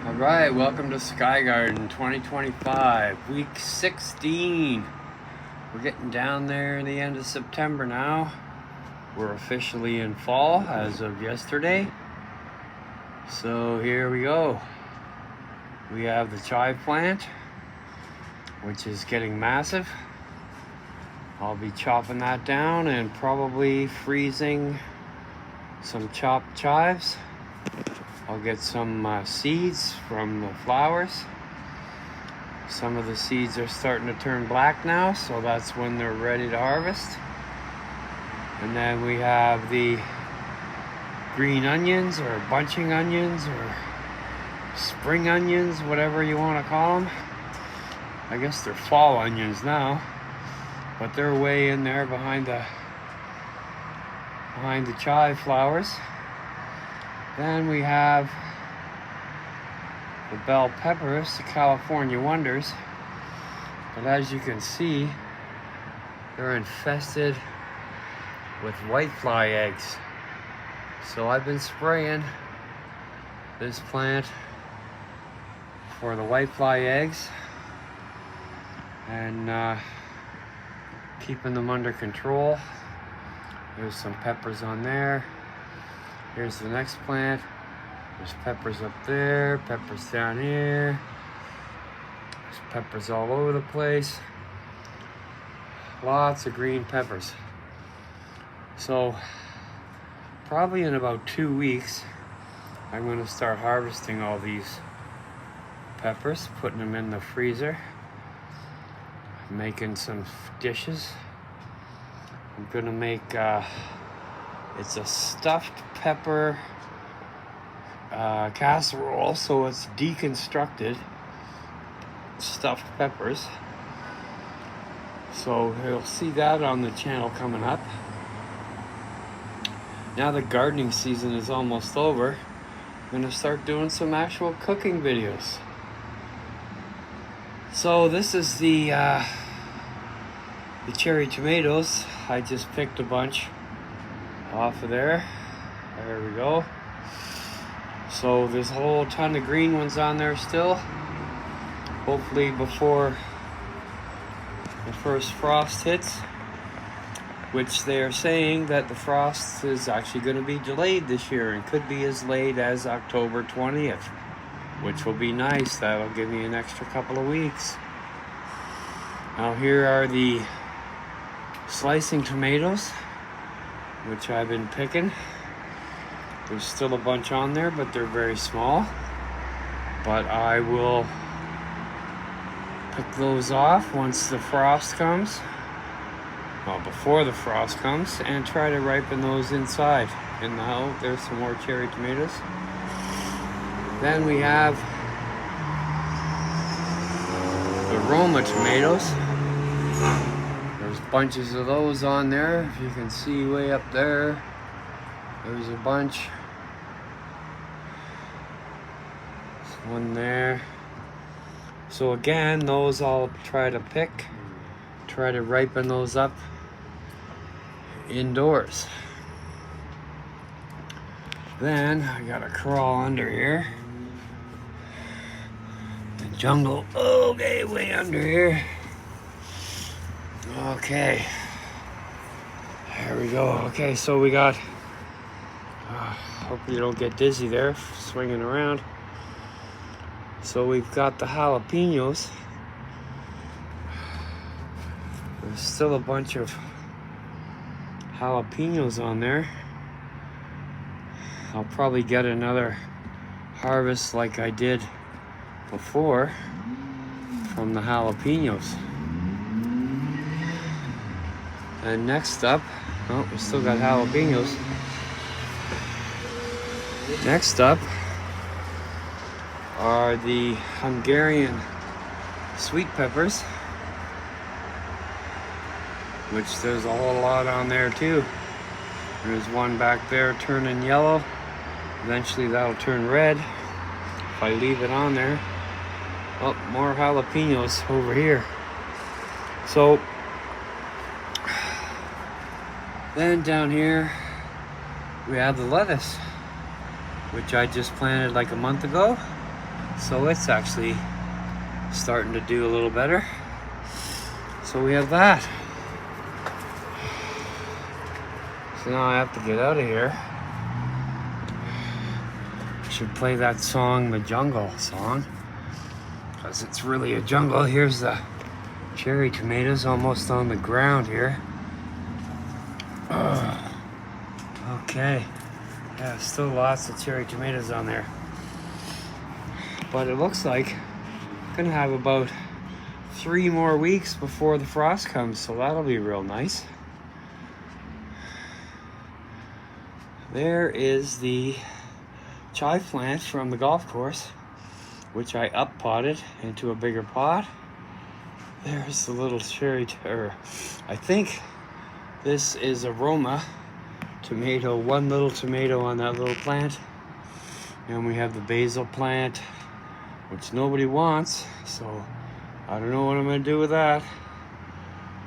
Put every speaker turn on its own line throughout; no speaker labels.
Alright, welcome to Sky Garden 2025, week 16. We're getting down there in the end of September now. We're officially in fall as of yesterday. So here we go. We have the chive plant, which is getting massive. I'll be chopping that down and probably freezing some chopped chives. I'll get some seeds from the flowers. Some of the seeds are starting to turn black now, so that's when they're ready to harvest. And then we have the green onions, or bunching onions, or spring onions, whatever you want to call them. I guess they're fall onions now, but they're way in there behind the chive flowers. Then we have the bell peppers, the California wonders. But as you can see, they're infested with whitefly eggs. So I've been spraying this plant for the whitefly eggs and keeping them under control. There's some peppers on there. Here's the next plant. There's peppers up there, peppers down here. There's peppers all over the place. Lots of green peppers. So probably in about 2 weeks, I'm going to start harvesting all these peppers, putting them in the freezer, making some dishes. I'm going to make it's a stuffed pepper casserole, so it's deconstructed stuffed peppers. So you'll see that on the channel coming up. Now the gardening season is almost over, I'm going to start doing some actual cooking videos. So this is the cherry tomatoes. I just picked a bunch off of there. There we go. So there's a whole ton of green ones on there still. Hopefully before the first frost hits, which they are saying that the frost is actually going to be delayed this year and could be as late as October 20th, which will be nice. That'll give me an extra couple of weeks. Now here are the slicing tomatoes, which I've been picking. There's still a bunch on there, but they're very small. But I will pick those off once the frost comes. Well, before the frost comes, and try to ripen those inside. And now there's some more cherry tomatoes. Then we have the Roma tomatoes. There's bunches of those on there. If you can see way up there, there's a bunch. There's one there. So again, those I'll try to pick, try to ripen those up indoors. Then I gotta crawl under here. The jungle, okay, way under here. Okay, there we go. Okay, so we got, hope you don't get dizzy there, swinging around. So we've got the jalapenos. There's still a bunch of jalapenos on there. I'll probably get another harvest like I did before from the jalapenos. And next up, oh, we still got jalapenos. Next up are the Hungarian sweet peppers, which there's a whole lot on there too. There's one back there turning yellow. Eventually that'll turn red if I leave it on there. Oh, more jalapenos over here. So then down here we have the lettuce, which I just planted like a month ago. So it's actually starting to do a little better. So we have that. So now I have to get out of here. I should play that song, the jungle song, because it's really a jungle. Here's the cherry tomatoes almost on the ground here. Okay. Yeah, still lots of cherry tomatoes on there. But it looks like I'm gonna have about 3 more weeks before the frost comes, so that'll be real nice. There is the chive plant from the golf course, which I up potted into a bigger pot. There's the little cherry, I think this is aroma tomato, one little tomato on that little plant. And we have the basil plant, which nobody wants, so I don't know what I'm gonna do with that.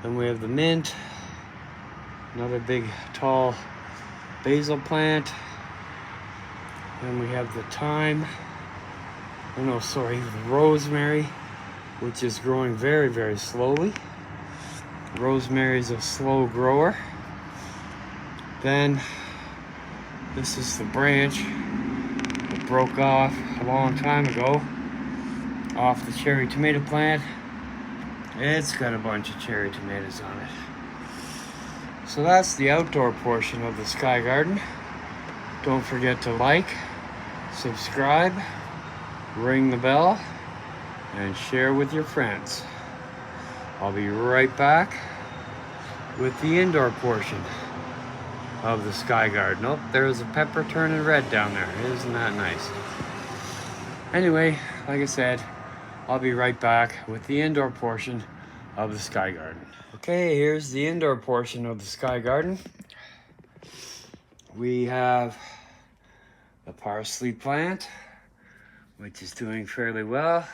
Then we have the mint, another big tall basil plant. Then we have the thyme, the rosemary, which is growing very, very slowly. Rosemary is a slow grower. Then this is the branch that broke off a long time ago off the cherry tomato plant. It's got a bunch of cherry tomatoes on it. So that's the outdoor portion of the Sky Garden. Don't forget to like, subscribe, ring the bell, and share with your friends. I'll be right back with the indoor portion of the Sky Garden. Oh, there's a pepper turning red down there. Isn't that nice? Anyway, like I said, I'll be right back with the indoor portion of the Sky Garden. Okay, here's the indoor portion of the Sky Garden. We have the parsley plant, which is doing fairly well.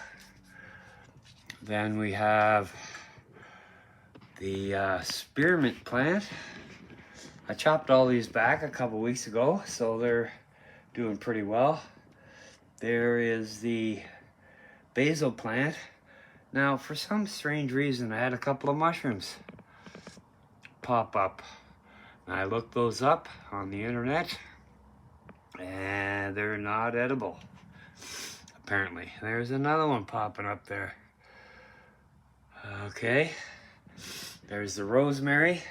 Then we have the spearmint plant. I chopped all these back a couple weeks ago, so they're doing pretty well. There is the basil plant. Now, for some strange reason, I had a couple of mushrooms pop up. And I looked those up on the internet, and they're not edible, apparently. There's another one popping up there. Okay, there's the rosemary.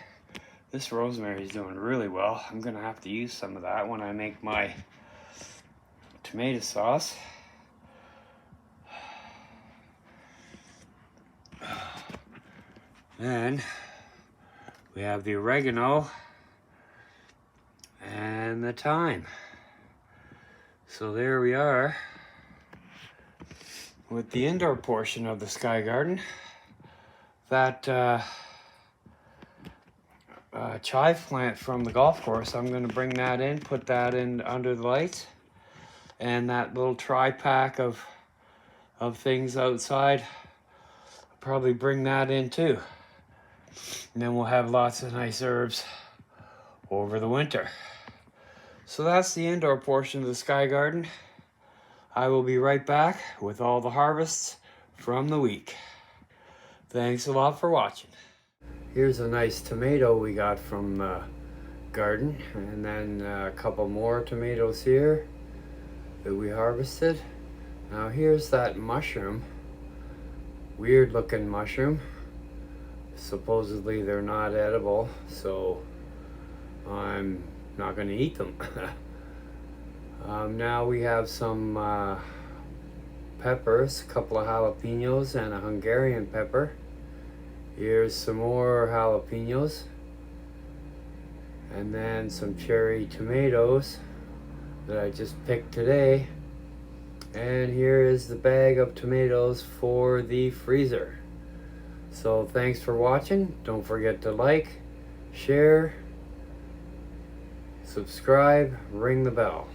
This rosemary is doing really well. I'm gonna have to use some of that when I make my tomato sauce. Then we have the oregano and the thyme. So there we are with the indoor portion of the Sky Garden. That chive plant from the golf course, I'm going to bring that in, put that in under the lights. And that little tri-pack of things outside, I'll probably bring that in too. And then we'll have lots of nice herbs over the winter. So that's the indoor portion of the Sky Garden. I will be right back with all the harvests from the week. Thanks a lot for watching. Here's a nice tomato we got from the garden, and then a couple more tomatoes here that we harvested. Now here's that mushroom, weird looking mushroom. Supposedly they're not edible, so I'm not going to eat them. Now we have some peppers, a couple of jalapenos and a Hungarian pepper. Here's some more jalapenos, and then some cherry tomatoes that I just picked today. And here is the bag of tomatoes for the freezer. So thanks for watching. Don't forget to like, share, subscribe, ring the bell.